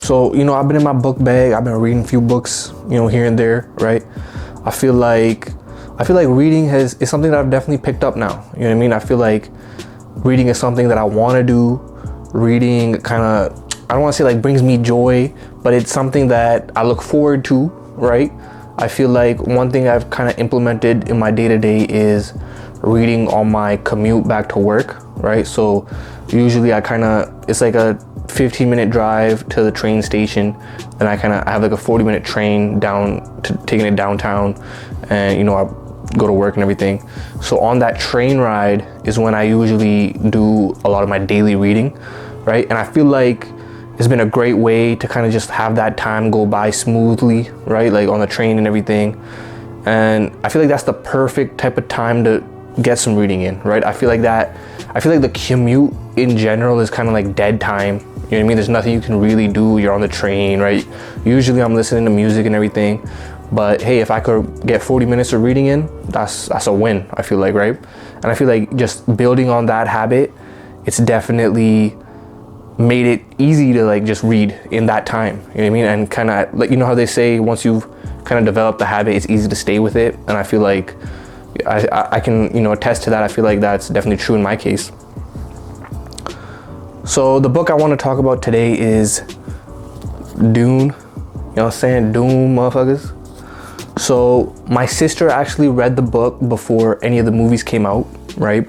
So, I've been in my book bag. I've been reading a few books, here and there, right? I feel like reading is something that I've definitely picked up now. You know what I mean? I feel like reading is something that I want to do. Reading kind of, I don't want to say like brings me joy, but it's something that I look forward to, right? I feel like one thing I've kind of implemented in my day-to-day is reading on my commute back to work, right? So usually it's like a 15-minute drive to the train station, and I have like a 40-minute train taking it downtown, and I go to work and everything. So on that train ride is when I usually do a lot of my daily reading, right? And I feel like it's been a great way to kind of just have that time go by smoothly, right? Like on the train and everything. And I feel like that's the perfect type of time to get some reading in, right? I feel like the commute in general is kind of like dead time. You know what I mean? There's nothing you can really do. You're on the train, right? Usually I'm listening to music and everything. But hey, if I could get 40 minutes of reading in, that's a win, I feel like, right? And I feel like just building on that habit, it's definitely made it easy to like just read in that time. You know what I mean? And kind of like, how they say once you've kind of developed the habit, it's easy to stay with it. And I feel like I can, attest to that. I feel like that's definitely true in my case. So the book I want to talk about today is Dune. You know what I'm saying? Dune, motherfuckers. So my sister actually read the book before any of the movies came out, right?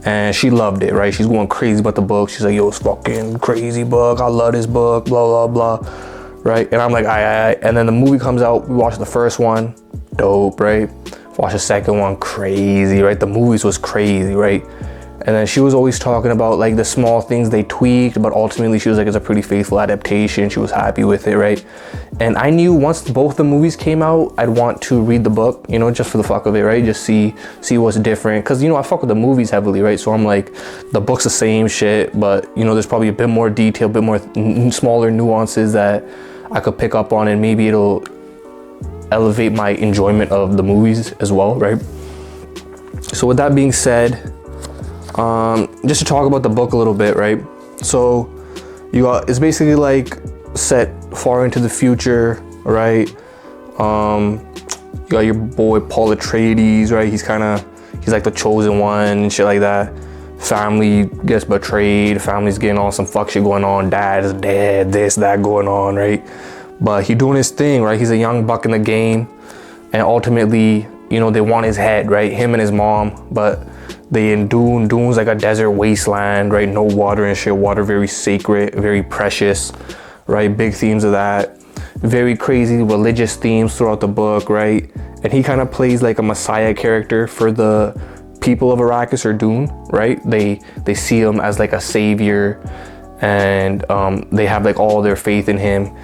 And she loved it, right? She's going crazy about the book. She's like, yo, it's fucking crazy book. I love this book, blah, blah, blah, right? And I'm like, aye. And then the movie comes out. We watch the first one, dope, right? Watch the second one, crazy, right? The movies was crazy, right? And then she was always talking about like the small things they tweaked, but ultimately she was like, it's a pretty faithful adaptation. She was happy with it, right? And I knew once both the movies came out, I'd want to read the book, just for the fuck of it, right? Just see what's different. Cause I fuck with the movies heavily, right? So I'm like, the book's the same shit, but there's probably a bit more detail, a bit more smaller nuances that I could pick up on, and maybe it'll elevate my enjoyment of the movies as well, right? So with that being said, just to talk about the book a little bit, right? So it's basically like set far into the future, right? You got your boy Paul Atreides, right? He's like the chosen one and shit like that. Family gets betrayed, family's getting all some fuck shit going on, dad is dead, this, that going on, right? But he doing his thing, right? He's a young buck in the game, and ultimately, they want his head, right? Him and his mom, but they in Dune. Dune's like a desert wasteland, right? No water and shit. Water very sacred, very precious, right? Big themes of that. Very crazy religious themes throughout the book, right? And he kind of plays like a messiah character for the people of Arrakis or Dune, right? They see him as like a savior, and they have like all their faith in him.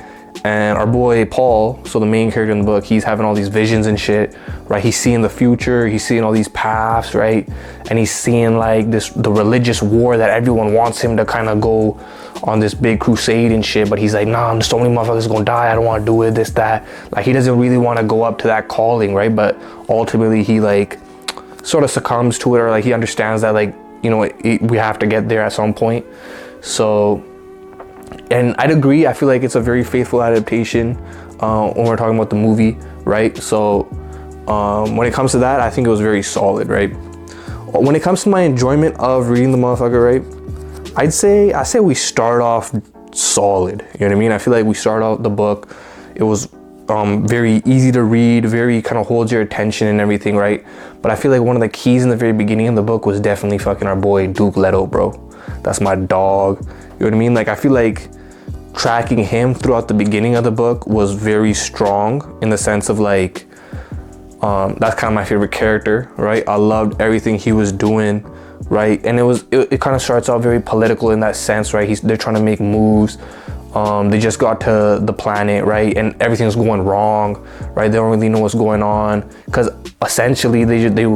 And our boy Paul, so the main character in the book, he's having all these visions and shit, right? He's seeing the future, he's seeing all these paths, right? And he's seeing like the religious war that everyone wants him to kind of go on this big crusade and shit. But he's like, nah, there's so many motherfuckers gonna die, I don't want to do it, this, that. Like he doesn't really want to go up to that calling, right? But ultimately he like sort of succumbs to it, or like he understands that like, we have to get there at some point. So, and I'd agree, I feel like it's a very faithful adaptation when we're talking about the movie, right? So when it comes to that, I think it was very solid, right? When it comes to my enjoyment of reading the motherfucker, right? I say we start off solid, you know what I mean? I feel like we start out the book, it was very easy to read, very kind of holds your attention and everything, right? But I feel like one of the keys in the very beginning of the book was definitely fucking our boy Duke Leto, bro. That's my dog. You know what I mean? Like I feel like tracking him throughout the beginning of the book was very strong, in the sense of like that's kind of my favorite character, right? I loved everything he was doing, right? And it kind of starts out very political in that sense, right? They're trying to make moves. They just got to the planet, right? And everything's going wrong, right? They don't really know what's going on, because essentially they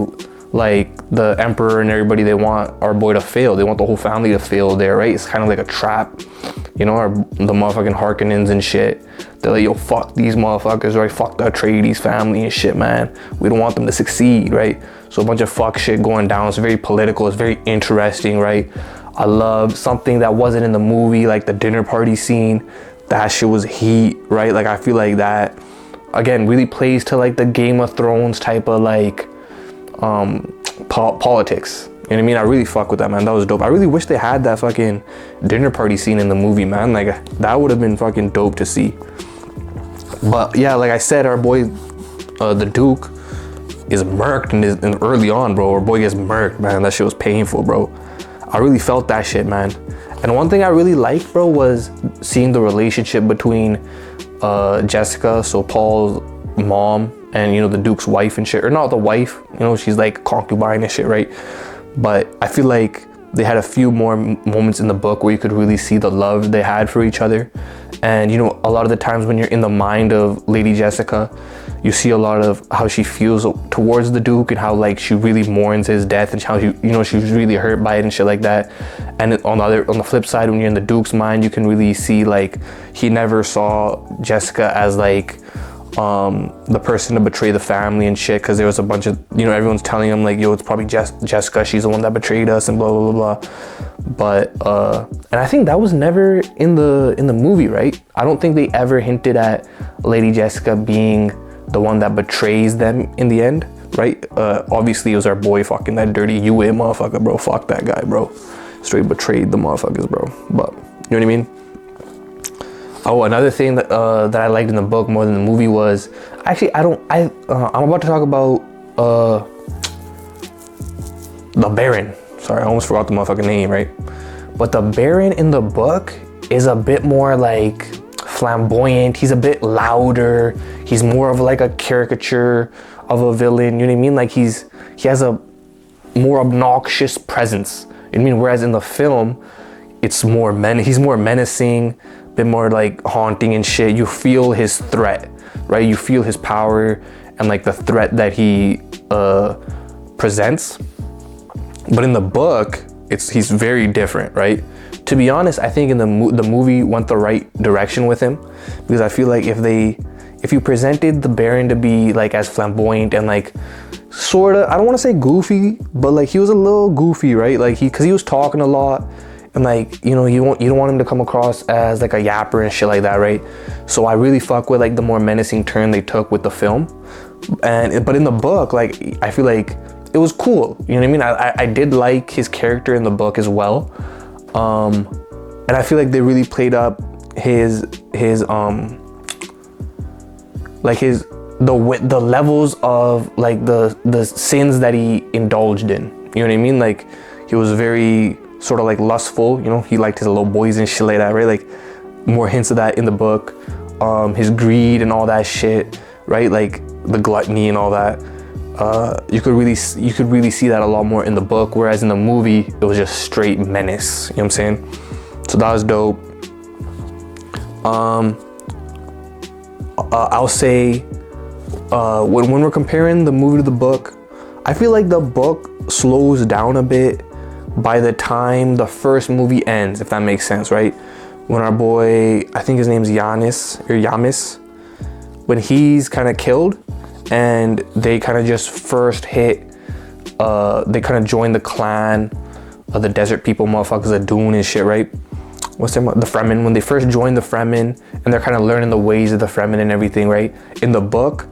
like the emperor and everybody, they want our boy to fail. They want the whole family to fail there, right? It's kind of like a trap, the motherfucking Harkonnens and shit. They're like, yo, fuck these motherfuckers, right? Fuck the Atreides family and shit, man. We don't want them to succeed, right? So a bunch of fuck shit going down. It's very political. It's very interesting, right? I love something that wasn't in the movie, like the dinner party scene. that shit was heat, right? Like I feel like that again really plays to like the Game of Thrones type of like politics. You know what I mean? I really fuck with that, man. That was dope. I really wish they had that fucking dinner party scene in the movie, man. Like that would have been fucking dope to see. But yeah, like I said, our boy the Duke is murked and early on, bro. Our boy gets murked, man. That shit was painful, bro. I really felt that shit, man. And one thing I really liked, bro, was seeing the relationship between Jessica, so Paul's mom, and you know, the Duke's wife and shit. Or not the wife, you know, she's like concubine and shit, right? But I feel like they had a few more moments in the book where you could really see the love they had for each other. And you know, a lot of the times when you're in the mind of Lady Jessica, you see a lot of how she feels towards the Duke and how like she really mourns his death and how she's really hurt by it and shit like that. And on the flip side, when you're in the Duke's mind, you can really see like he never saw Jessica as like the person to betray the family and shit, because there was a bunch of, you know, everyone's telling him like, yo, it's probably Jessica, she's the one that betrayed us and blah blah blah blah. But and I think that was never in the movie, right? I don't think they ever hinted at Lady Jessica being the one that betrays them in the end, right? Obviously it was our boy, fucking that dirty UA motherfucker, bro. Fuck that guy, bro. Straight betrayed the motherfuckers, bro. But you know what I mean? Oh, another thing that I liked in the book more than the movie was, actually I'm about to talk about the Baron. Sorry, I almost forgot the motherfucking name, right? But the Baron in the book is a bit more like flamboyant. He's a bit louder. He's more of like a caricature of a villain. You know what I mean? Like he has a more obnoxious presence. You know what I mean? Whereas in the film, it's more he's more menacing, a bit more like haunting and shit. You feel his threat, right? You feel his power and like the threat that he presents. But in the book, he's very different, right? To be honest, I think in the movie went the right direction with him, because I feel like if you presented the Baron to be like as flamboyant and like sort of, I don't want to say goofy, but like he was a little goofy, right? Like because he was talking a lot, and like, you know, you don't want him to come across as like a yapper and shit like that, right? So I really fuck with like the more menacing turn they took with the film, but in the book, like I feel like it was cool. You know what I mean? I did like his character in the book as well. And I feel like they really played up the levels of like the sins that he indulged in. You know what I mean? Like he was very sort of like lustful, you know, he liked his little boys and shit like that, right? Like more hints of that in the book. His greed and all that shit, right? Like the gluttony and all that. You could really see that a lot more in the book, whereas in the movie it was just straight menace. You know what I'm saying? So that was dope. I'll say when we're comparing the movie to the book, I feel like the book slows down a bit by the time the first movie ends, if that makes sense, right? When our boy, I think his name's Yamis, when he's kind of killed, and they kind of just first hit, they kind of joined the clan of the desert people, motherfuckers, the Dune and shit, right? What's their, the Fremen, when they first joined the Fremen, and they're kind of learning the ways of the Fremen and everything, right? In the book,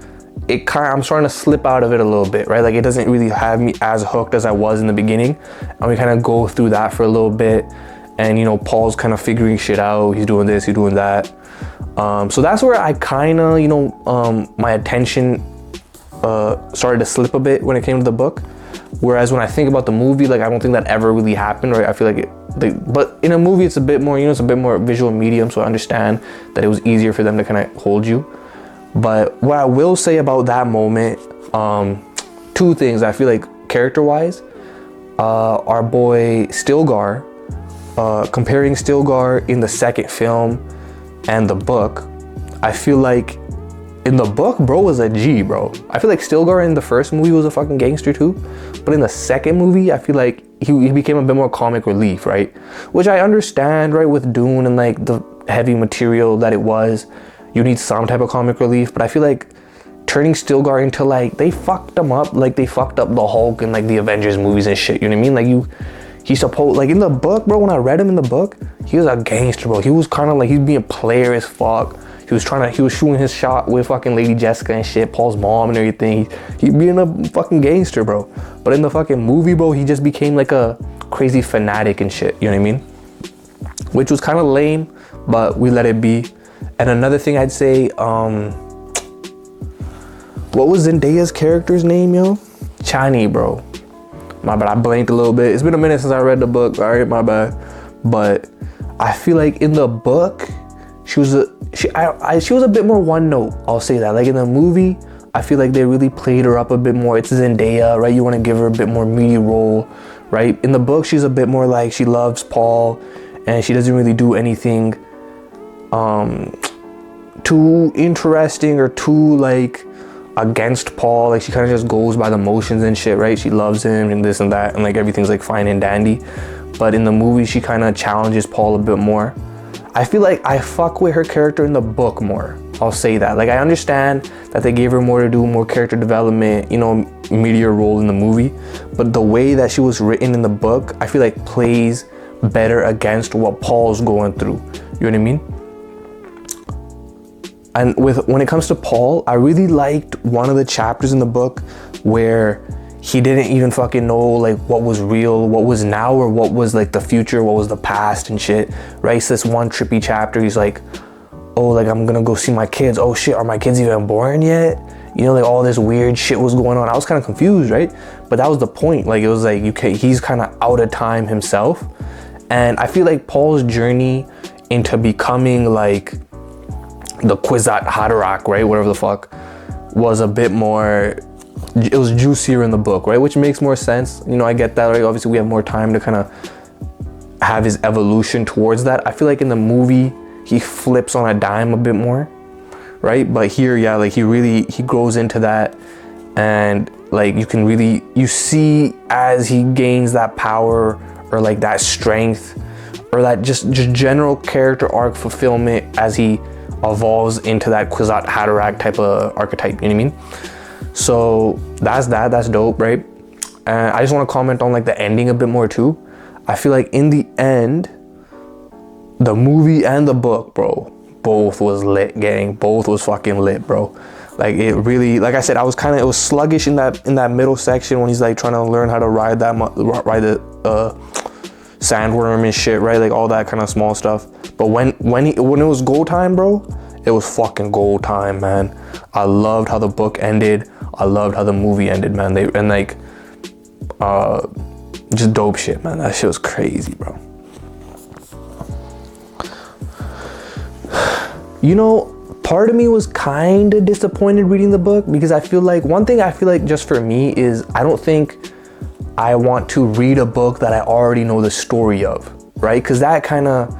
I'm starting to slip out of it a little bit, right? Like it doesn't really have me as hooked as I was in the beginning. And we kind of go through that for a little bit. And, you know, Paul's kind of figuring shit out. He's doing this, he's doing that. So that's where I kind of, you know, my attention started to slip a bit when it came to the book. Whereas when I think about the movie, like I don't think that ever really happened, right? I feel like but in a movie it's a bit more, you know, it's a bit more visual medium, so I understand that it was easier for them to kind of hold you. But what I will say about that moment, two things. I feel like character-wise, our boy Stilgar, comparing Stilgar in the second film and the book, I feel like in the book, bro was a G, bro. I feel like Stilgar in the first movie was a fucking gangster too. But in the second movie, I feel like he became a bit more comic relief, right? Which I understand, right? With Dune and like the heavy material that it was, you need some type of comic relief. But I feel like turning Stilgar into like, they fucked him up. Like they fucked up the Hulk and like the Avengers movies and shit. You know what I mean? Like he's supposed, like in the book, bro, when I read him in the book, he was a gangster, bro. He was kind of like, he's being player as fuck. He was shooting his shot with fucking Lady Jessica and shit, Paul's mom and everything. He being a fucking gangster, bro. But in the fucking movie, bro, he just became like a crazy fanatic and shit, you know what I mean? Which was kind of lame, but we let it be. And another thing I'd say, what was Zendaya's character's name, yo? Chani, bro. My bad, I blanked a little bit. It's been a minute since I read the book, all right, my bad. But I feel like in the book, she was a bit more one note, I'll say that. Like in the movie, I feel like they really played her up a bit more. It's Zendaya, right? You want to give her a bit more meaty role, right? In the book, she's a bit more like she loves Paul and she doesn't really do anything too interesting or too like against Paul. Like she kind of just goes by the motions and shit, right? She loves him and this and that, and like everything's like fine and dandy. But in the movie, she kind of challenges Paul a bit more. I feel like I fuck with her character in the book more. I'll say that. Like I understand that they gave her more to do, more character development, you know, meatier role in the movie. But the way that she was written in the book, I feel like plays better against what Paul's going through. You know what I mean? And when it comes to Paul, I really liked one of the chapters in the book where he didn't even fucking know like what was real, what was now, or what was like the future, what was the past and shit, right? So this one trippy chapter, he's like, oh, like I'm gonna go see my kids. Oh shit, are my kids even born yet? You know, like all this weird shit was going on. I was kind of confused, right? But that was the point. Like it was like, he's kind of out of time himself. And I feel like Paul's journey into becoming like the Kwisatz Haderach, right? Whatever the fuck, was a bit more, it was juicier in the book, right? Which makes more sense. You know, I get that, right? Obviously we have more time to kind of have his evolution towards that. I feel like in the movie, he flips on a dime a bit more, right? But here, yeah, like he grows into that, and like you see as he gains that power or like that strength or that just general character arc fulfillment as he evolves into that Kwisatz Haderach type of archetype, you know what I mean? So that's dope, right? And I just want to comment on like the ending a bit more too. I feel like in the end, the movie and the book, bro, both was lit, gang. Both was fucking lit, bro. Like it really, like I said, it was sluggish in that middle section when he's like trying to learn how to ride the sandworm and shit, right? Like all that kind of small stuff. But when it was go time, bro, it was fucking go time, man. I loved how the book ended. I loved how the movie ended, man. Just dope shit, man. That shit was crazy, bro. You know, part of me was kind of disappointed reading the book because I feel like just for me is I don't think I want to read a book that I already know the story of, right? Because that kind of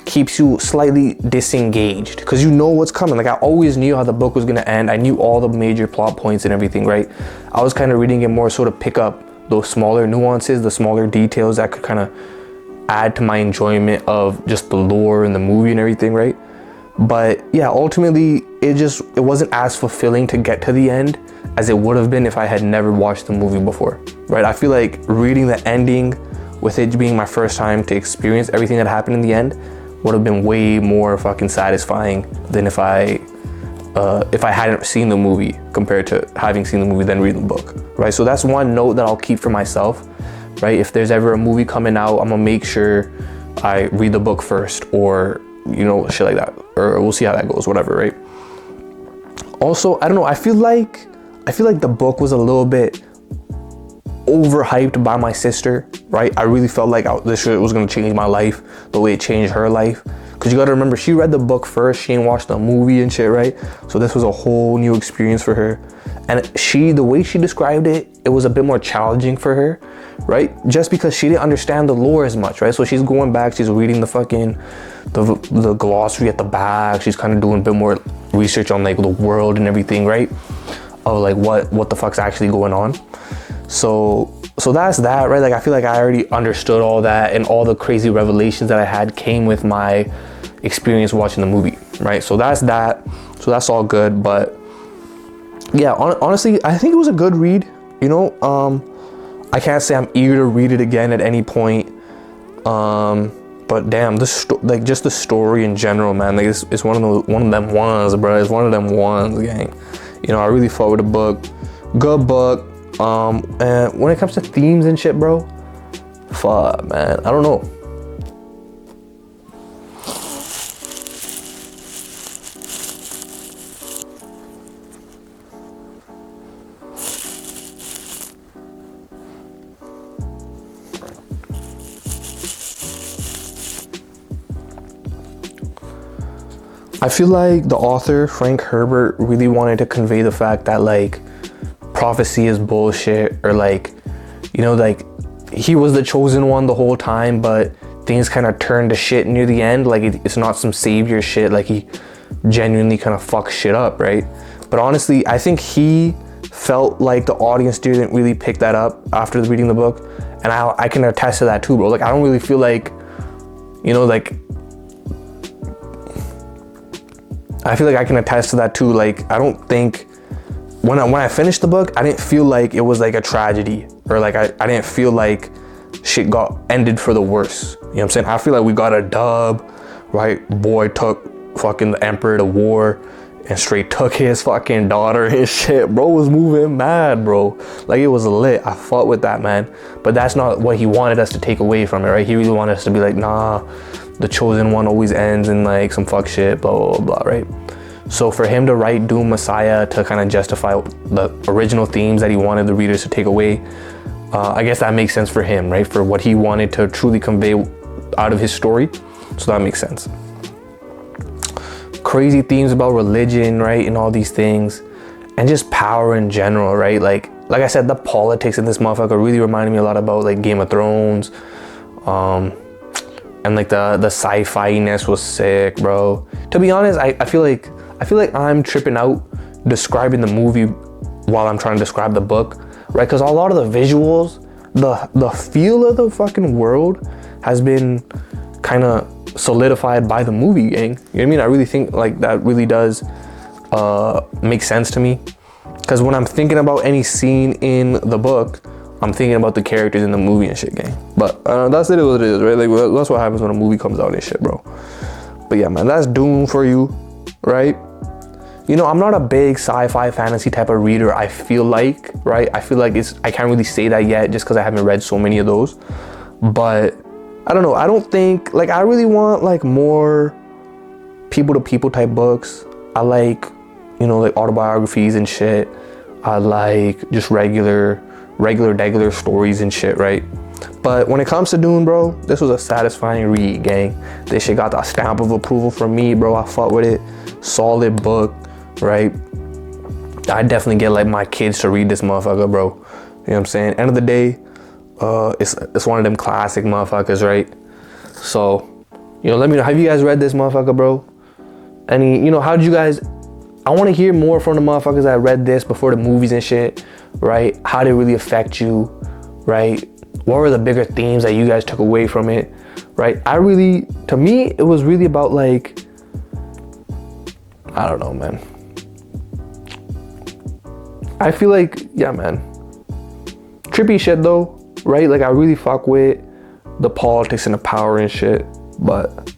keeps you slightly disengaged because you know what's coming. Like I always knew how the book was going to end. I knew all the major plot points and everything, right? I was kind of reading it more so to pick up those smaller nuances, the smaller details that could kind of add to my enjoyment of just the lore and the movie and everything, right? But yeah, ultimately it wasn't as fulfilling to get to the end as it would have been if I had never watched the movie before, right? I feel like reading the ending with it being my first time to experience everything that happened in the end would have been way more fucking satisfying than if I hadn't seen the movie compared to having seen the movie then reading the book, right? So that's one note that I'll keep for myself, right? If there's ever a movie coming out, I'm gonna make sure I read the book first, or you know, shit like that, or we'll see how that goes, whatever, right? Also, I don't know, I feel like the book was a little bit overhyped by my sister, right? I really felt like this shit was gonna change my life the way it changed her life. Because you gotta remember, she read the book first, she ain't watched the movie and shit, right? So this was a whole new experience for her. And the way she described it, it was a bit more challenging for her, right? Just because she didn't understand the lore as much, right? So she's going back, she's reading the fucking, the glossary at the back. She's kind of doing a bit more research on like the world and everything, right? Of like what the fuck's actually going on. So that's that, right? Like I feel like I already understood all that, and all the crazy revelations that I had came with my experience watching the movie, right? So that's that. So that's all good. But yeah, honestly, I think it was a good read. You know, I can't say I'm eager to read it again at any point. But damn, like just the story in general, man. Like it's one of them ones, bro. It's one of them ones, gang. You know, I really fuck with the book. Good book. And when it comes to themes and shit, bro, fuck, man. I don't know. I feel like the author, Frank Herbert, really wanted to convey the fact that like prophecy is bullshit, or like, you know, like he was the chosen one the whole time, but things kind of turned to shit near the end. Like it's not some savior shit, like he genuinely kind of fucks shit up, right? But honestly, I think he felt like the audience didn't really pick that up after reading the book, and I can attest to that too, bro. Like I don't really feel like, you know, like I feel like I can attest to that too. Like I don't think when I finished the book, I didn't feel like it was like a tragedy, or like I didn't feel like shit got ended for the worse. You know what I'm saying? I feel like we got a dub, right? Boy took fucking the emperor to war and straight took his fucking daughter and shit. Bro was moving mad, bro. Like it was lit. I fought with that, man. But that's not what he wanted us to take away from it, right? He really wanted us to be like, nah, the chosen one always ends in like some fuck shit, blah, blah, blah, right? So for him to write Dune Messiah to kind of justify the original themes that he wanted the readers to take away, I guess that makes sense for him, right? For what he wanted to truly convey out of his story. So that makes sense. Crazy themes about religion, right? And all these things. And just power in general, right? Like I said, the politics in this motherfucker really reminded me a lot about like Game of Thrones. And like the sci-fi-ness was sick, bro. To be honest, I feel like I'm tripping out describing the movie while I'm trying to describe the book, right? Because a lot of the visuals, the feel of the fucking world has been kind of solidified by the movie, gang. You know what I mean? I really think like that really does make sense to me. Because when I'm thinking about any scene in the book, I'm thinking about the characters in the movie and shit, gang. But that's it, what it is, right? Like that's what happens when a movie comes out and shit, bro. But yeah, man, that's Dune for you, right? You know, I'm not a big sci-fi fantasy type of reader, I feel like, right? I feel like I can't really say that yet just because I haven't read so many of those. But I don't know. I don't think, like, I really want like more people-to-people type books. I like, you know, like autobiographies and shit. I like just regular stories and shit, right? But when it comes to Dune, bro, this was a satisfying read, gang. This shit got that stamp of approval from me, bro. I fought with it. Solid book, right? I definitely get like my kids to read this motherfucker, bro. You know what I'm saying? End of the day, it's one of them classic motherfuckers, right? So, you know, let me know, have you guys read this motherfucker, bro? Any, you know, how did you guys, I want to hear more from the motherfuckers that read this before the movies and shit, right? How did it really affect you, right? What were the bigger themes that you guys took away from it, right? To me, it was really about like, I don't know, man. I feel like, yeah, man. Trippy shit though, right? Like I really fuck with the politics and the power and shit, but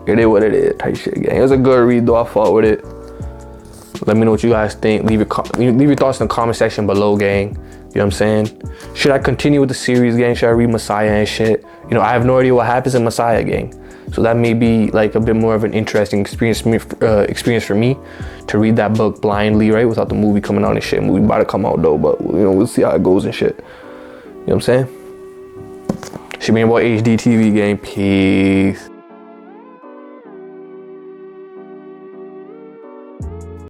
it is what it is type shit, gang. It was a good read though, I fought with it. Let me know what you guys think. Leave your thoughts in the comment section below, gang. You know what I'm saying? Should I continue with the series, gang? Should I read Messiah and shit? You know, I have no idea what happens in Messiah, gang. So that may be like a bit more of an interesting experience for me to read that book blindly, right? Without the movie coming out and shit. Movie about to come out though, but you know, we'll see how it goes and shit. You know what I'm saying? Should be your boy HD TV, gang. Peace.